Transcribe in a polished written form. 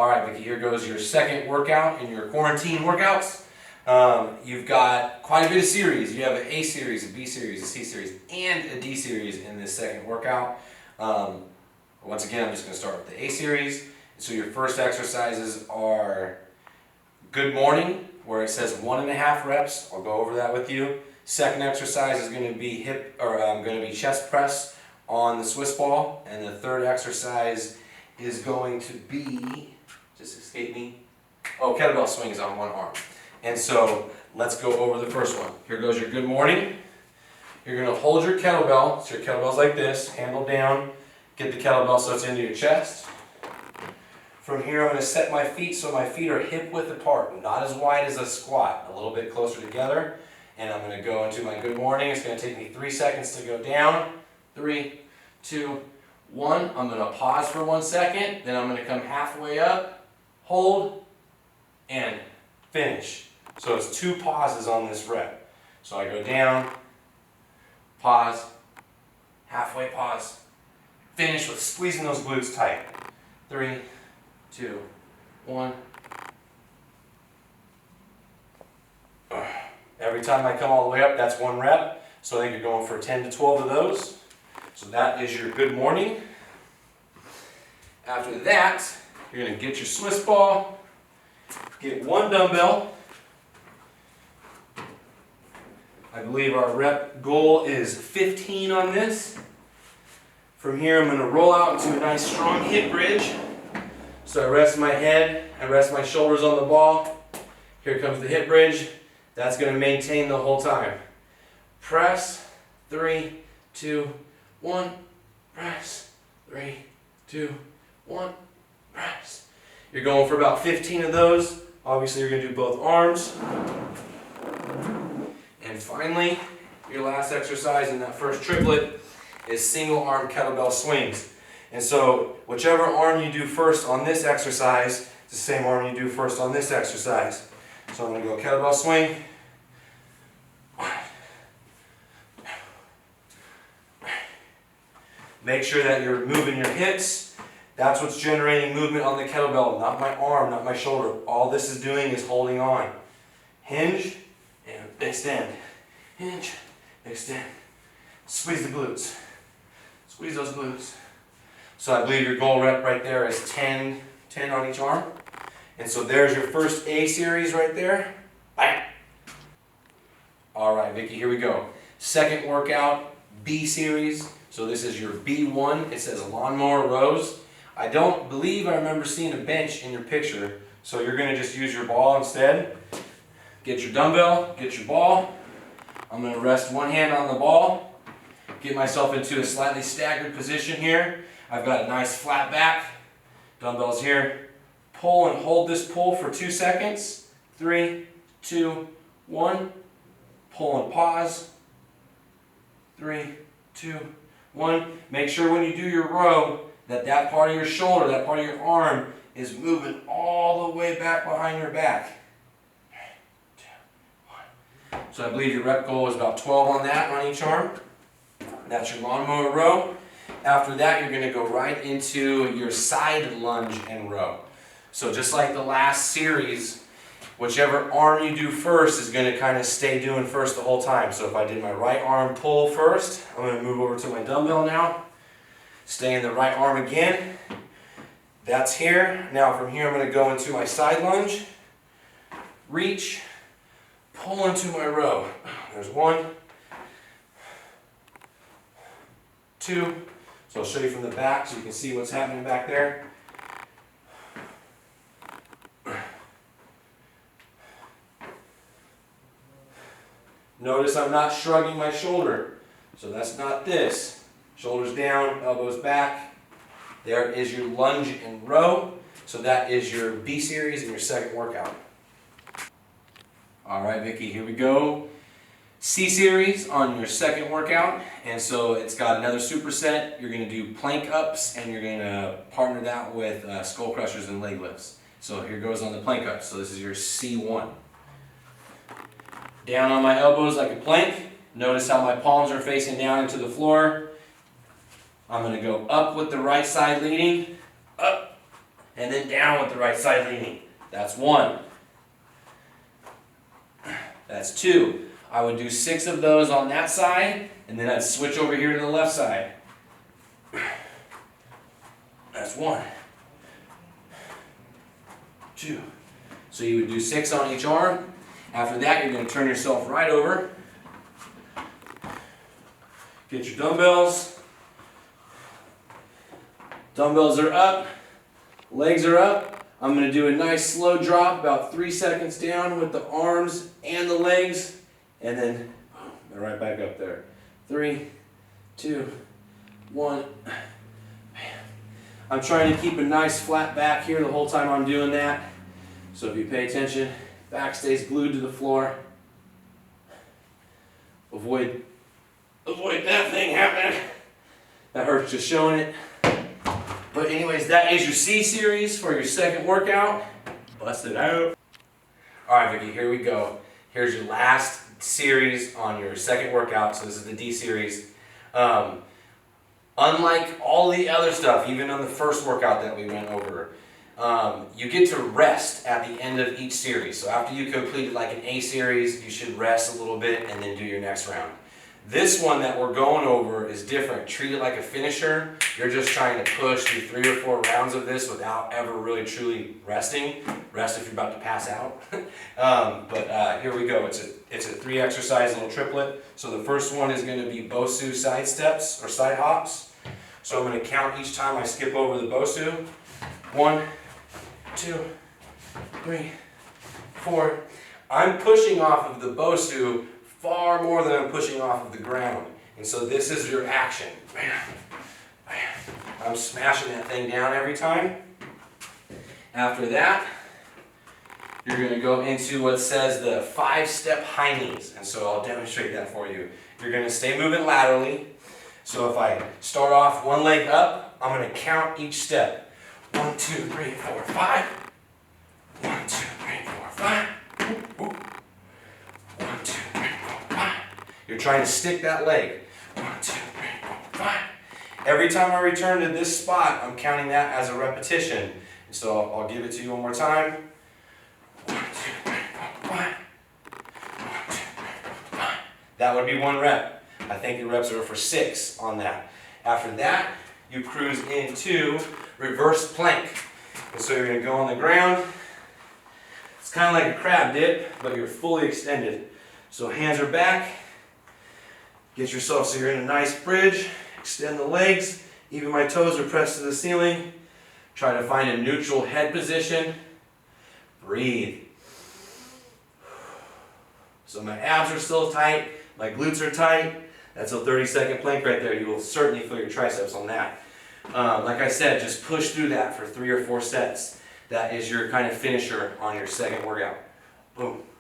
All right, Vicky, here goes your second workout in your quarantine workouts. You've got quite a bit of series. You have an A series, a B series, a C series, and a D series in this second workout. Once again, I'm just going to start with the A series. So your first exercises are good morning, where it says 1.5 reps. I'll go over that with you. Second exercise is going to be chest press on the Swiss ball, and the third exercise is going to be, just escape me, kettlebell swings on one arm. And so let's go over the first one. Here goes your good morning. You're going to hold your kettlebell, so your kettlebell's like this, handle down, get the kettlebell so it's into your chest. From here I'm going to set my feet so my feet are hip width apart, not as wide as a squat, a little bit closer together. And I'm going to go into my good morning. It's going to take me 3 seconds to go down. 3, 2, 1. I'm going to pause for 1 second, then I'm going to come halfway up, hold, and finish. So it's 2 pauses on this rep. So I go down, pause, halfway pause, finish with squeezing those glutes tight. 3, 2, 1. Every time I come all the way up, that's 1 rep. So I think you're going for 10 to 12 of those. So that is your good morning. After that, you're going to get your Swiss ball, get 1 dumbbell. I believe our rep goal is 15 on this. From here, I'm going to roll out into a nice strong hip bridge. So I rest my head, I rest my shoulders on the ball. Here comes the hip bridge. That's going to maintain the whole time. Press, 3, 2, 1, press, 3, 2, 1, press. You're going for about 15 of those. Obviously, you're going to do both arms. And finally, your last exercise in that first triplet is single arm kettlebell swings. And so, whichever arm you do first on this exercise, it's the same arm you do first on this exercise. So I'm going to go kettlebell swing. Make sure that you're moving your hips. That's what's generating movement on the kettlebell, not my arm, not my shoulder. All this is doing is holding on. Hinge and extend. Hinge, extend. Squeeze the glutes. Squeeze those glutes. So I believe your goal rep right there is 10 on each arm. And so there's your first A series right there. Bam. All right, Vicky, here we go. Second workout, B series. So this is your B1. It says lawnmower rows. I don't believe I remember seeing a bench in your picture. So you're going to just use your ball instead. Get your dumbbell, get your ball. I'm going to rest one hand on the ball. Get myself into a slightly staggered position here. I've got a nice flat back. Dumbbells here. Pull and hold this pull for 2 seconds. 3, 2, 1. Pull and pause. 3, 2, 1. Make sure when you do your row that part of your shoulder, that part of your arm is moving all the way back behind your back. 3, 2, 1. So I believe your rep goal is about 12 on that on each arm. That's your lawnmower row. After that, you're going to go right into your side lunge and row. So just like the last series, whichever arm you do first is going to kind of stay doing first the whole time. So if I did my right arm pull first, I'm going to move over to my dumbbell now. Stay in the right arm again. That's here. Now from here I'm going to go into my side lunge. Reach. Pull into my row. There's 1, 2. So I'll show you from the back so you can see what's happening back there. Notice I'm not shrugging my shoulder. So that's not this. Shoulders down, elbows back. There is your lunge and row. So that is your B series and your second workout. All right, Vicky, here we go. C series on your second workout. And so it's got another superset. You're going to do plank ups and you're going to partner that with skull crushers and leg lifts. So here goes on the plank ups. So this is your C1. Down on my elbows like a plank. Notice how my palms are facing down into the floor. I'm going to go up with the right side leading, up, and then down with the right side leaning. That's 1. That's 2. I would do 6 of those on that side, and then I'd switch over here to the left side. That's 1, 2. So you would do 6 on each arm. After that, you're going to turn yourself right over. Get your dumbbells. Dumbbells are up. Legs are up. I'm going to do a nice slow drop, about 3 seconds down with the arms and the legs. And then right back up there. 3, 2, 1. I'm trying to keep a nice flat back here the whole time I'm doing that. So if you pay attention, back stays glued to the floor. Avoid that thing happening. That hurts just showing it. But anyways, that is your C series for your second workout. Bust it out. All right, Vicky, here we go. Here's your last series on your second workout. So this is the D series. Unlike all the other stuff, even on the first workout that we went over, you get to rest at the end of each series. So after you complete like an A series, you should rest a little bit and then do your next round. This one that we're going over is different. Treat it like a finisher. You're just trying to push through 3 or 4 rounds of this without ever really truly resting. Rest if you're about to pass out. Here we go. It's a 3 exercise little triplet. So the first one is going to be Bosu side steps or side hops. So I'm going to count each time I skip over the Bosu. 1, 2, 3, 4. I'm pushing off of the Bosu far more than I'm pushing off of the ground. And so this is your action. Bam, bam. I'm smashing that thing down every time. After that, you're going to go into what says the 5-step high knees. And so I'll demonstrate that for you. You're going to stay moving laterally. So if I start off one leg up, I'm going to count each step. 1, 2, 3, 4, 5. 1, 2, 3, 4, 5. 1, 2, 3, 4, 5. You're trying to stick that leg. 1, 2, 3, 4, 5. Every time I return to this spot, I'm counting that as a repetition. So I'll give it to you one more time. 1, 2, 3, 4, 5. 1, 2, 3, 4, 5. That would be 1 rep. I think the reps are for 6 on that. After that, you cruise into reverse plank. And so you're going to go on the ground. It's kind of like a crab dip, but you're fully extended. So hands are back. Get yourself so you're in a nice bridge. Extend the legs. Even my toes are pressed to the ceiling. Try to find a neutral head position. Breathe. So my abs are still tight. My glutes are tight. That's a 30-second plank right there. You will certainly feel your triceps on that. Like I said, just push through that for 3 or 4 sets. That is your kind of finisher on your second workout. Boom.